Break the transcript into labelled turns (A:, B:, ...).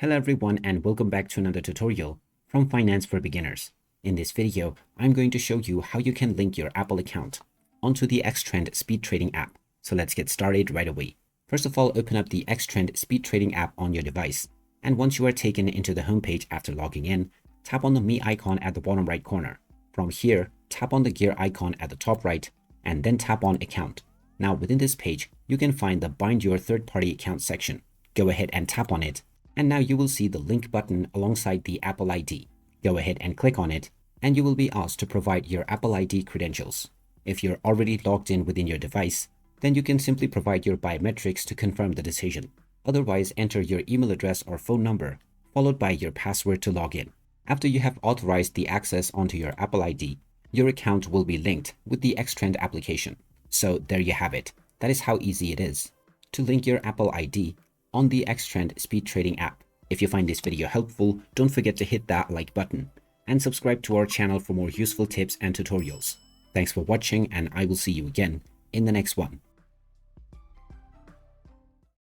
A: Hello everyone and welcome back to another tutorial from Finance for Beginners. In this video, I'm going to show you how you can link your Apple account onto the XTrend Speed Trading app. So let's get started right away. First of all, open up the XTrend Speed Trading app on your device. And once you are taken into the homepage after logging in, tap on the Me icon at the bottom right corner. From here, tap on the gear icon at the top right and then tap on Account. Now within this page, you can find the Bind Your Third-Party Account section. Go ahead and tap on it. And now you will see the link button alongside the Apple ID. Go ahead and click on it, and you will be asked to provide your Apple ID credentials. If you're already logged in within your device, then you can simply provide your biometrics to confirm the decision. Otherwise, enter your email address or phone number, followed by your password to log in. After you have authorized the access onto your Apple ID, your account will be linked with the XTrend application. So there you have it. That is how easy it is to link your Apple ID on the XTrend Speed Trading app. If you find this video helpful, don't forget to hit that like button and subscribe to our channel for more useful tips and tutorials. Thanks for watching, and I will see you again in the next one.